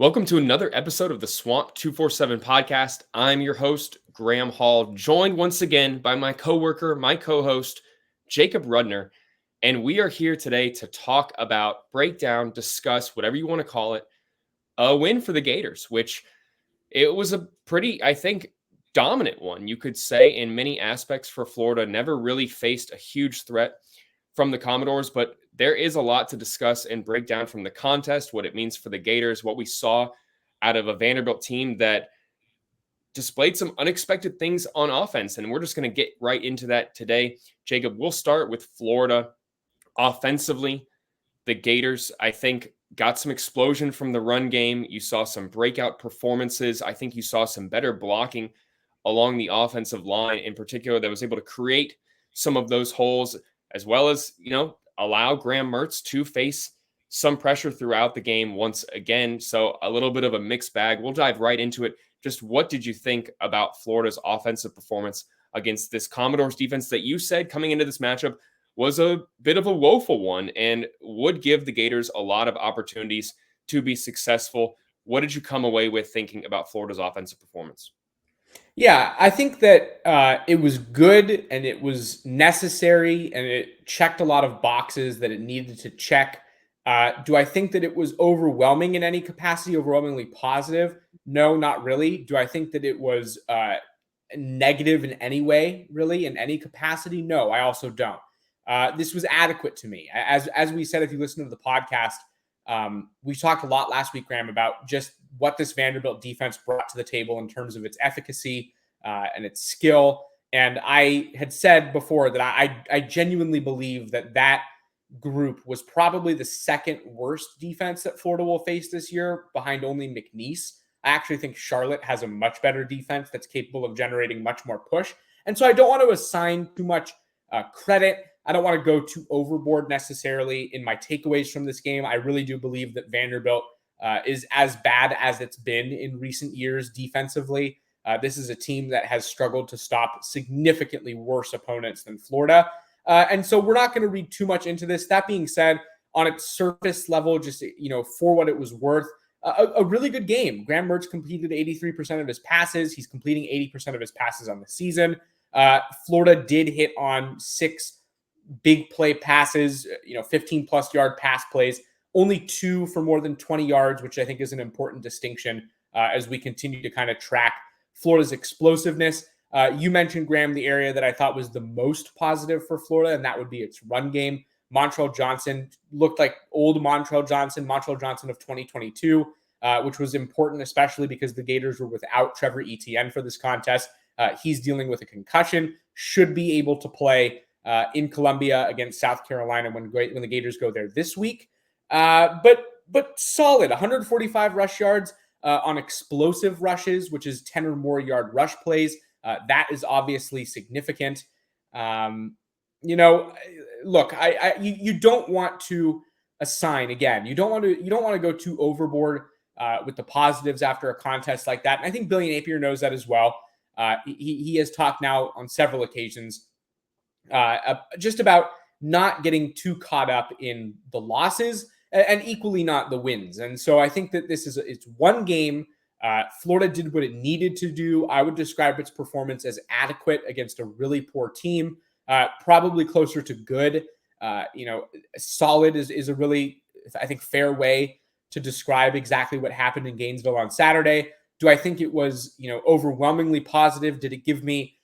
Welcome to another episode of the Swamp247 Podcast. I'm your host, Graham Hall, joined once again by my coworker, my co-host, Jacob Rudner. And we are here today to talk about, break down, discuss, whatever you want to call it, a win for the Gators, which it was a pretty, I think, dominant one, you could say, in many aspects for Florida. Never really faced a huge threat from the Commodores, but there is a lot to discuss and break down from the contest, what it means for the Gators, what we saw out of a Vanderbilt team that displayed some unexpected things on offense. And we're just going to get right into that today. Jacob, we'll start with Florida. Offensively, the Gators, I think, got some explosion from the run game. You saw some breakout performances. I think you saw some better blocking along the offensive line in particular that was able to create some of those holes, as well as, allow Graham Mertz to face some pressure throughout the game once again. So a little bit of a mixed bag. We'll dive right into it. Just what did you think about Florida's offensive performance against this Commodores defense that you said coming into this matchup was a bit of a woeful one and would give the Gators a lot of opportunities to be successful? What did you come away with thinking about Florida's offensive performance? Yeah, I think that it was good and it was necessary and it checked a lot of boxes that it needed to check. Do I think that it was overwhelming in any capacity, overwhelmingly positive? No, not really. Do I think that it was negative in any way, really, in any capacity? No, I also don't. This was adequate to me. As we said, if you listen to the podcast, we talked a lot last week, Graham, about just what this Vanderbilt defense brought to the table in terms of its efficacy and its skill. And I had said before that I genuinely believe that group was probably the second worst defense that Florida will face this year, behind only McNeese. I actually think Charlotte has a much better defense that's capable of generating much more push. And so I don't want to assign too much credit. I don't want to go too overboard necessarily in my takeaways from this game. I really do believe that Vanderbilt is as bad as it's been in recent years defensively. This is a team that has struggled to stop significantly worse opponents than Florida. And so we're not going to read too much into this. That being said, on its surface level, just, for what it was worth, a really good game. Graham Mertz completed 83% of his passes. He's completing 80% of his passes on the season. Florida did hit on 6 big play passes, 15 plus yard pass plays, only 2 for more than 20 yards, which I think is an important distinction as we continue to kind of track Florida's explosiveness. You mentioned, Graham, the area that I thought was the most positive for Florida, and that would be its run game. Montrell Johnson looked like old Montrell Johnson of 2022, which was important, especially because the Gators were without Trevor Etienne for this contest. He's dealing with a concussion, should be able to play in Columbia against South Carolina when the Gators go there this week. But solid, 145 rush yards on explosive rushes, which is 10 or more yard rush plays. That is obviously significant. Look, you don't want to assign, again, you don't want to go too overboard with the positives after a contest like that. And I think Billy Napier knows that as well. He has talked now on several occasions just about not getting too caught up in the losses and equally not the wins. And so I think that it's one game. Florida did what it needed to do. I would describe its performance as adequate against a really poor team, probably closer to good. Solid is a really, I think, fair way to describe exactly what happened in Gainesville on Saturday. Do I think it was, overwhelmingly positive? Did it give me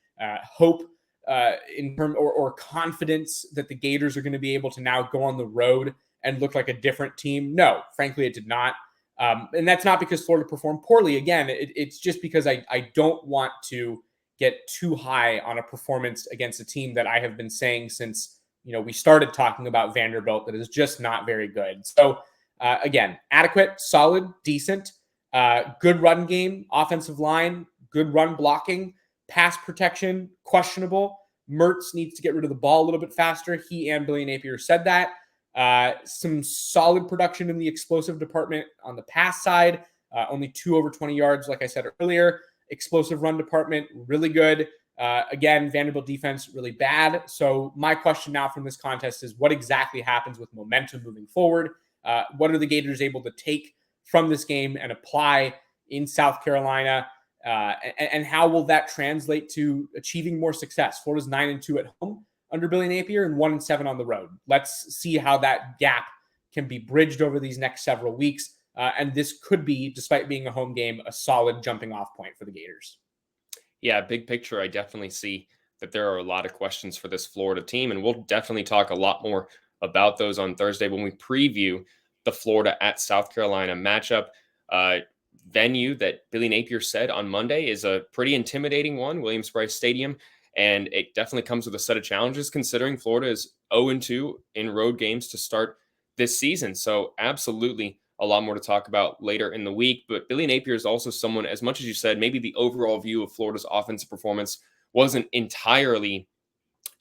hope or confidence that the Gators are going to be able to now go on the road and look like a different team? No, frankly, it did not. And that's not because Florida performed poorly. Again, it's just because I don't want to get too high on a performance against a team that I have been saying since, we started talking about Vanderbilt that is just not very good. So again, adequate, solid, decent, good run game, offensive line, good run blocking, pass protection, questionable. Mertz needs to get rid of the ball a little bit faster. He and Billy Napier said that. Some solid production in the explosive department on the pass side. Only 2 over 20 yards, like I said earlier. Explosive run department, really good. Again, Vanderbilt defense, really bad. So my question now from this contest is what exactly happens with momentum moving forward? What are the Gators able to take from this game and apply in South Carolina? And how will that translate to achieving more success? Florida's 9-2 at home under Billy Napier and 1-7 on the road. Let's see how that gap can be bridged over these next several weeks. And this could be, despite being a home game, a solid jumping off point for the Gators. Yeah, big picture, I definitely see that there are a lot of questions for this Florida team, and we'll definitely talk a lot more about those on Thursday when we preview the Florida at South Carolina matchup. Venue that Billy Napier said on Monday is a pretty intimidating one, Williams-Brice Stadium, and it definitely comes with a set of challenges considering Florida is 0-2 in road games to start this season. So absolutely a lot more to talk about later in the week. But Billy Napier is also someone, as much as you said, maybe the overall view of Florida's offensive performance wasn't entirely,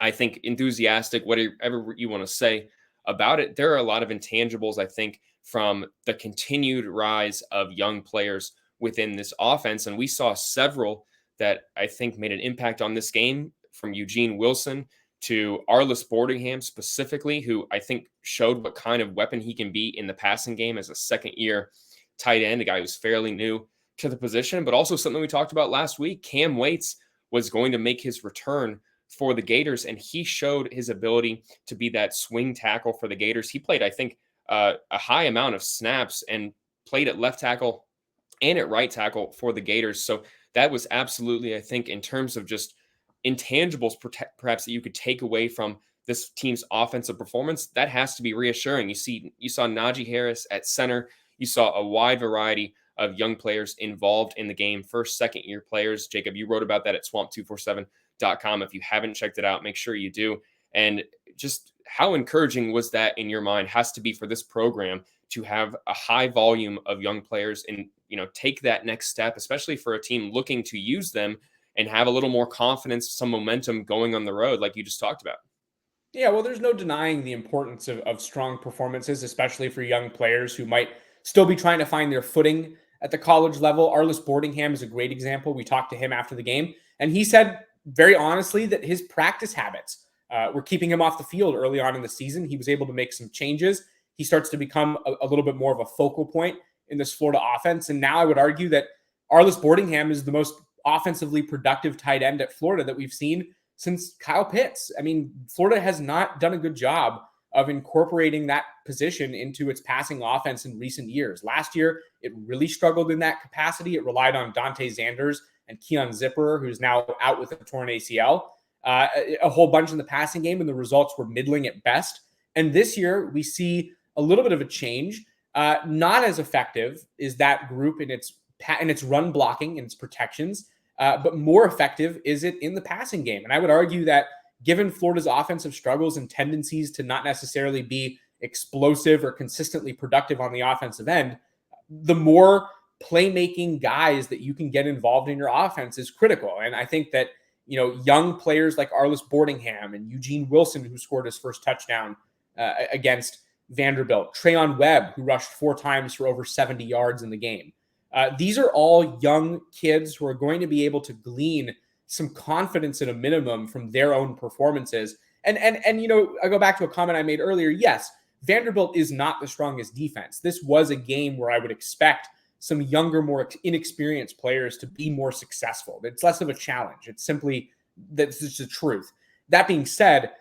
I think, enthusiastic, whatever you want to say about it. There are a lot of intangibles, I think, from the continued rise of young players within this offense. And we saw several that I think made an impact on this game, from Eugene Wilson to Arlis Boardingham specifically, who I think showed what kind of weapon he can be in the passing game as a second-year tight end, a guy who's fairly new to the position, but also something we talked about last week. Cam Waits was going to make his return for the Gators, and he showed his ability to be that swing tackle for the Gators. He played, I think, a high amount of snaps and played at left tackle and at right tackle for the Gators. So that was absolutely, I think, in terms of just intangibles perhaps that you could take away from this team's offensive performance, that has to be reassuring. You saw Najee Harris at center. You saw a wide variety of young players involved in the game, first, second-year players. Jacob, you wrote about that at Swamp247.com. If you haven't checked it out, make sure you do. And just how encouraging was that in your mind has to be for this program to have a high volume of young players and, take that next step, especially for a team looking to use them and have a little more confidence, some momentum going on the road, like you just talked about. Yeah, well, there's no denying the importance of strong performances, especially for young players who might still be trying to find their footing at the college level. Arlis Boardingham is a great example. We talked to him after the game, and he said very honestly that his practice habits were keeping him off the field early on in the season. He was able to make some changes. He starts to become a little bit more of a focal point in this Florida offense. And now I would argue that Arlis Boardingham is the most offensively productive tight end at Florida that we've seen since Kyle Pitts. I mean, Florida has not done a good job of incorporating that position into its passing offense in recent years. Last year, it really struggled in that capacity. It relied on Dante Zanders and Keon Zipperer, who's now out with a torn ACL, a whole bunch in the passing game, and the results were middling at best. And this year, we see a little bit of a change. Not as effective is that group in its run blocking and its protections, but more effective is it in the passing game. And I would argue that given Florida's offensive struggles and tendencies to not necessarily be explosive or consistently productive on the offensive end, the more playmaking guys that you can get involved in your offense is critical. And I think that, young players like Arlis Boardingham and Eugene Wilson, who scored his first touchdown against Vanderbilt, Trayon Webb, who rushed 4 times for over 70 yards in the game. These are all young kids who are going to be able to glean some confidence at a minimum from their own performances. And I go back to a comment I made earlier. Yes, Vanderbilt is not the strongest defense. This was a game where I would expect some younger, more inexperienced players to be more successful. It's less of a challenge. It's simply, that's just the truth. That being said,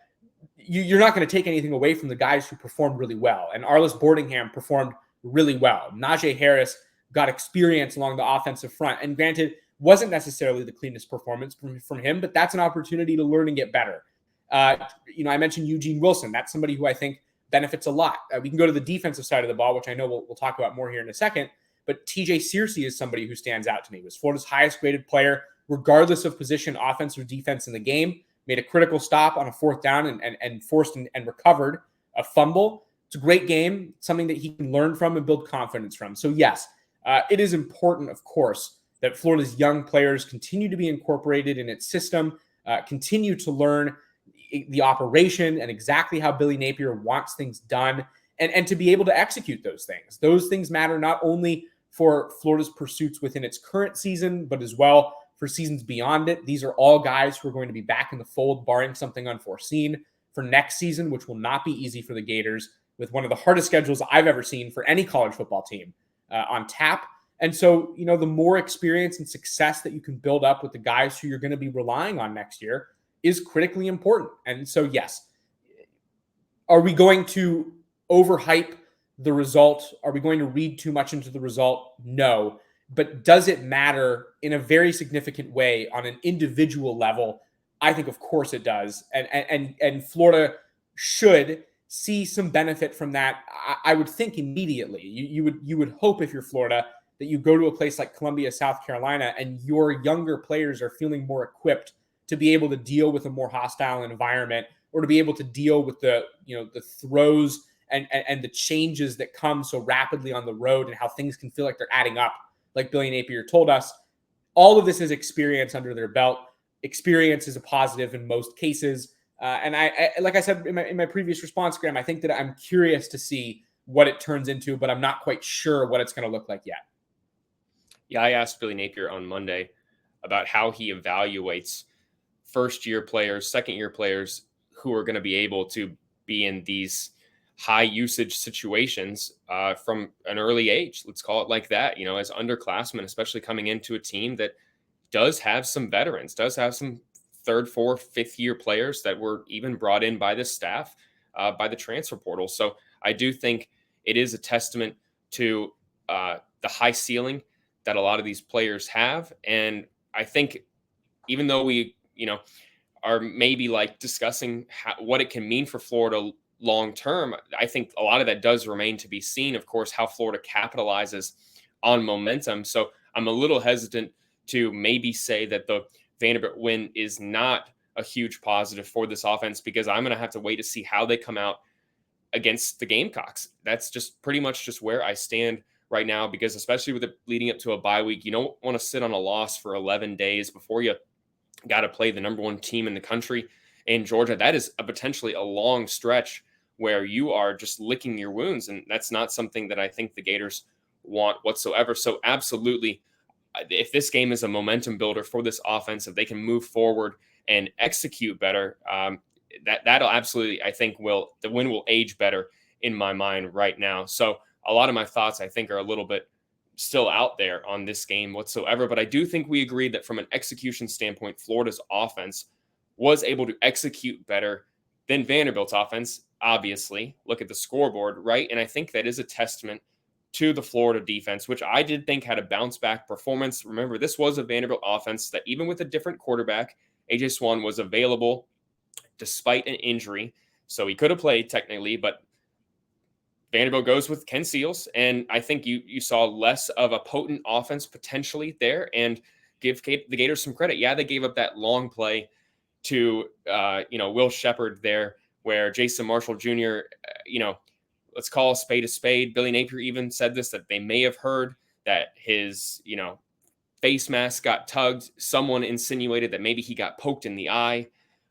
you're not going to take anything away from the guys who performed really well. And Arlis Boardingham performed really well. Najee Harris got experience along the offensive front. And granted, wasn't necessarily the cleanest performance from him, but that's an opportunity to learn and get better. I mentioned Eugene Wilson. That's somebody who I think benefits a lot. We can go to the defensive side of the ball, which I know we'll talk about more here in a second. But TJ Searcy is somebody who stands out to me. He was Florida's highest graded player, regardless of position, offense or defense in the game. Made a critical stop on a 4th down and forced and recovered a fumble. It's a great game, something that he can learn from and build confidence from. So yes, it is important, of course, that Florida's young players continue to be incorporated in its system, continue to learn the operation and exactly how Billy Napier wants things done, and to be able to execute those things. Those things matter not only for Florida's pursuits within its current season, but as well for seasons beyond it. These are all guys who are going to be back in the fold, barring something unforeseen, for next season, which will not be easy for the Gators, with one of the hardest schedules I've ever seen for any college football team on tap. And so, the more experience and success that you can build up with the guys who you're going to be relying on next year is critically important. And so, yes, are we going to overhype the result? Are we going to read too much into the result? No. But does it matter in a very significant way on an individual level? I think, of course, it does. And Florida should see some benefit from that. I would think immediately. You would hope, if you're Florida, that you go to a place like Columbia, South Carolina, and your younger players are feeling more equipped to be able to deal with a more hostile environment, or to be able to deal with the throws and the changes that come so rapidly on the road, and how things can feel like they're adding up. Like Billy Napier told us, all of this is experience under their belt. Experience is a positive in most cases. And I like I said in my previous response, Graham, I think that I'm curious to see what it turns into, but I'm not quite sure what it's going to look like yet. Yeah, I asked Billy Napier on Monday about how he evaluates first-year players, second-year players who are going to be able to be in these high-usage situations from an early age. Let's call it like that, as underclassmen, especially coming into a team that does have some veterans, does have some third, fourth, fifth-year players that were even brought in by the staff, by the transfer portal. So I do think it is a testament to the high ceiling that a lot of these players have. And I think even though we, are maybe like discussing what it can mean for Florida long term, I think a lot of that does remain to be seen. Of course, how Florida capitalizes on momentum. So I'm a little hesitant to maybe say that the Vanderbilt win is not a huge positive for this offense, because I'm going to have to wait to see how they come out against the Gamecocks. That's just pretty much just where I stand right now, because especially with it leading up to a bye week, you don't want to sit on a loss for 11 days before you got to play the number one team in the country in Georgia. That is potentially a long stretch where you are just licking your wounds, and that's not something that I think the Gators want whatsoever. So absolutely, if this game is a momentum builder for this offense, if they can move forward and execute better, that'll absolutely, I think, the win will age better in my mind right now. So a lot of my thoughts, I think, are a little bit still out there on this game whatsoever. But I do think we agreed that from an execution standpoint, Florida's offense was able to execute better than Vanderbilt's offense. Obviously, look at the scoreboard, right? And I think that is a testament to the Florida defense, which I did think had a bounce back performance. Remember, this was a Vanderbilt offense that, even with a different quarterback, AJ Swan was available despite an injury. So he could have played technically, but Vanderbilt goes with Ken Seals, and I think you saw less of a potent offense potentially there. And give the Gators some credit. Yeah, they gave up that long play to Will Shepard there, where Jason Marshall Jr., let's call a spade a spade. Billy Napier even said this, that they may have heard that his face mask got tugged. Someone insinuated that maybe he got poked in the eye.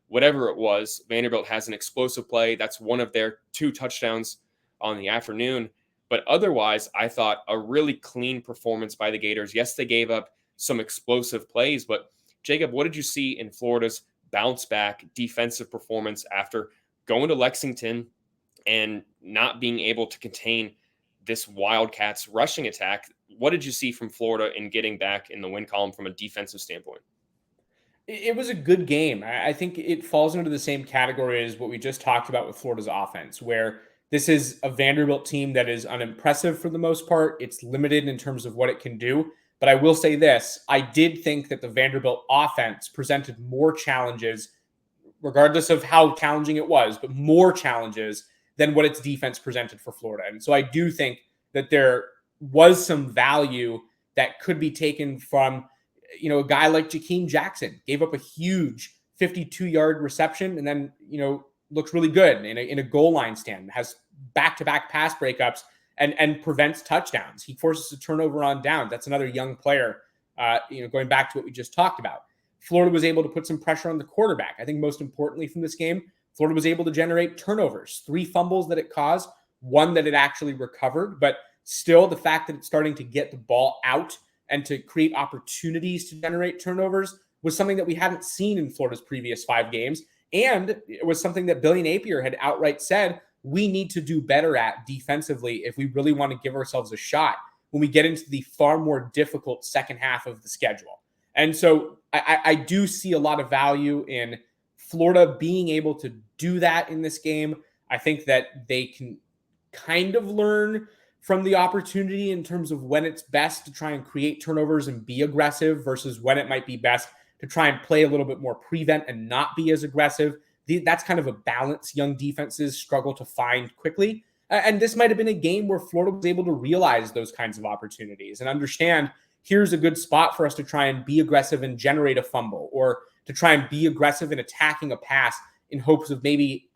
Whatever it was, Vanderbilt has an explosive play. That's one of their 2 touchdowns on the afternoon. But otherwise, I thought a really clean performance by the Gators. Yes, they gave up some explosive plays, but Jacob, what did you see in Florida's bounce back defensive performance after going to Lexington and not being able to contain this Wildcats rushing attack? What did you see from Florida in getting back in the win column from a defensive standpoint? It was a good game. I think it falls into the same category as what we just talked about with Florida's offense, where this is a Vanderbilt team that is unimpressive for the most part. It's limited in terms of what it can do. But I will say this, I did think that the Vanderbilt offense presented more challenges, regardless of how challenging it was, but more challenges than what its defense presented for Florida. And so I do think that there was some value that could be taken from, a guy like Jakeem Jackson. Gave up a huge 52-yard reception and then, looks really good in a goal line stand, has back-to-back pass breakups and prevents touchdowns. He forces a turnover on down. That's another young player, going back to what we just talked about. Florida was able to put some pressure on the quarterback. I think most importantly from this game, Florida was able to generate turnovers, 3 fumbles that it caused, 1 that it actually recovered. But still, the fact that it's starting to get the ball out and to create opportunities to generate turnovers was something that we hadn't seen in Florida's previous 5 games. And it was something that Billy Napier had outright said we need to do better at defensively if we really want to give ourselves a shot when we get into the far more difficult second half of the schedule. And so I do see a lot of value in Florida being able to do that in this game. I think that they can kind of learn from the opportunity in terms of when it's best to try and create turnovers and be aggressive versus when it might be best to try and play a little bit more prevent and not be as aggressive. That's kind of a balance young defenses struggle to find quickly. And this might have been a game where Florida was able to realize those kinds of opportunities and understand here's a good spot for us to try and be aggressive and generate a fumble, or to try and be aggressive in attacking a pass in hopes of maybe,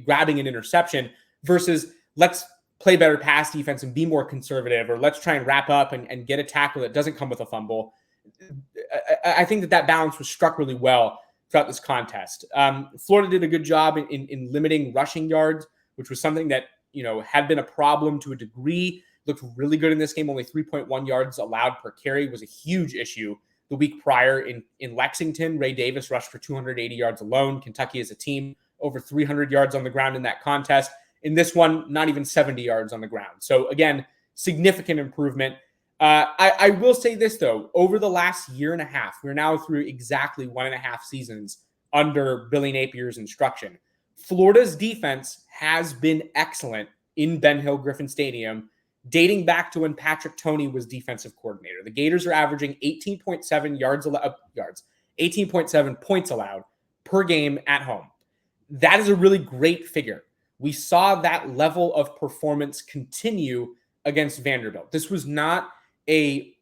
grabbing an interception, versus let's play better pass defense and be more conservative, or let's try and wrap up and get a tackle that doesn't come with a fumble. I think that balance was struck really well throughout this contest. Florida did a good job in limiting rushing yards, which was something that, had been a problem to a degree. Looked really good in this game. Only 3.1 yards allowed per carry was a huge issue the week prior in Lexington. Ray Davis rushed for 280 yards alone. Kentucky as a team, over 300 yards on the ground in that contest. In this one, not even 70 yards on the ground. So again, significant improvement. I will say this, though. Over the last year and a half, we're now through exactly 1.5 seasons under Billy Napier's instruction. Florida's defense has been excellent in Ben Hill Griffin Stadium, dating back to when Patrick Toney was defensive coordinator. The Gators are averaging 18.7 points allowed per game at home. That is a really great figure. We saw that level of performance continue against Vanderbilt. This was not a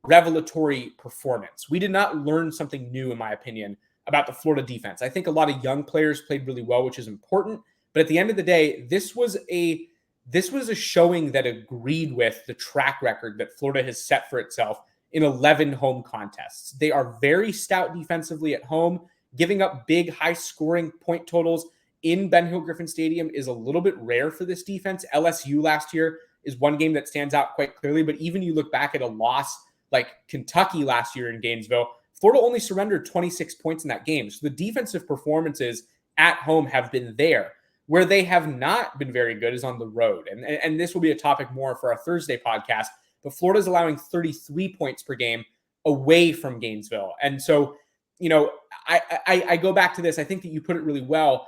revelatory performance. We did not learn something new, in my opinion, about the Florida defense. I think a lot of young players played really well, which is important. But at the end of the day, this was a showing that agreed with the track record that Florida has set for itself in 11 home contests. They are very stout defensively at home. Giving up big, high-scoring point totals in Ben Hill Griffin Stadium is a little bit rare for this defense. LSU last year is one game that stands out quite clearly, but even you look back at a loss like Kentucky last year in Gainesville, Florida only surrendered 26 points in that game. So the defensive performances at home have been there. Where they have not been very good is on the road. And this will be a topic more for our Thursday podcast, but Florida's allowing 33 points per game away from Gainesville. And so, I go back to this. I think that you put it really well.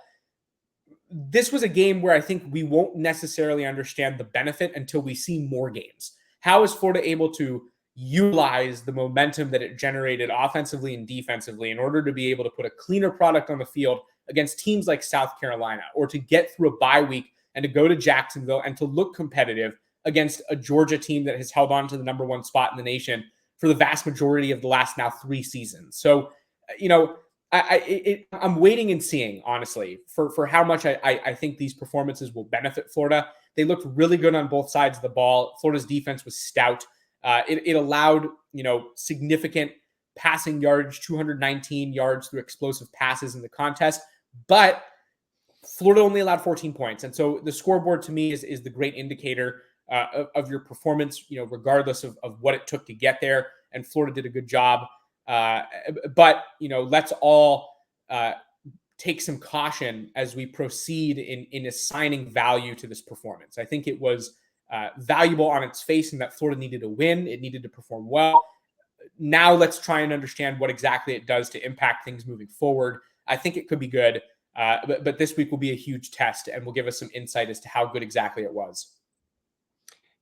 This was a game where I think we won't necessarily understand the benefit until we see more games. How is Florida able to utilize the momentum that it generated offensively and defensively in order to be able to put a cleaner product on the field against teams like South Carolina, or to get through a bye week and to go to Jacksonville and to look competitive against a Georgia team that has held on to the number one spot in the nation for the vast majority of the last now 3 seasons. So, I'm waiting and seeing, honestly, for how much I think these performances will benefit Florida. They looked really good on both sides of the ball. Florida's defense was stout. It allowed, significant passing yards, 219 yards through explosive passes in the contest, but Florida only allowed 14 points. And so the scoreboard to me is the great indicator of your performance, regardless of what it took to get there. And Florida did a good job. But let's all take some caution as we proceed in assigning value to this performance. I think it was valuable on its face in that Florida needed to win. It needed to perform well. Now let's try and understand what exactly it does to impact things moving forward. I think it could be good, but this week will be a huge test and will give us some insight as to how good exactly it was.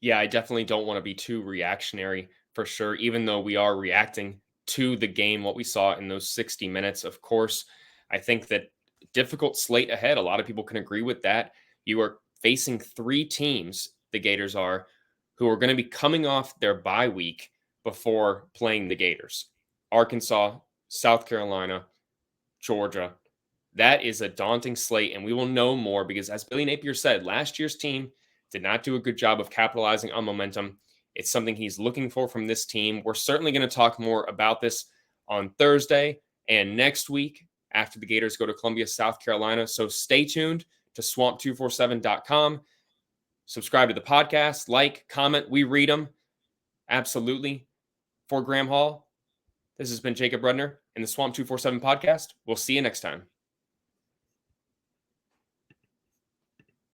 Yeah, I definitely don't want to be too reactionary for sure, even though we are reacting to the game, what we saw in those 60 minutes. Of course, I think that difficult slate ahead. A lot of people can agree with that. You are facing 3 teams, the Gators are, who are going to be coming off their bye week before playing the Gators. Arkansas, South Carolina, Georgia. That is a daunting slate, and we will know more because, as Billy Napier said, last year's team did not do a good job of capitalizing on momentum. It's something he's looking for from this team. We're certainly going to talk more about this on Thursday and next week after the Gators go to Columbia, South Carolina. So stay tuned to swamp247.com. Subscribe to the podcast, like, comment. We read them. Absolutely. For Graham Hall, this has been Jacob Rudner in the Swamp 247 podcast. We'll see you next time.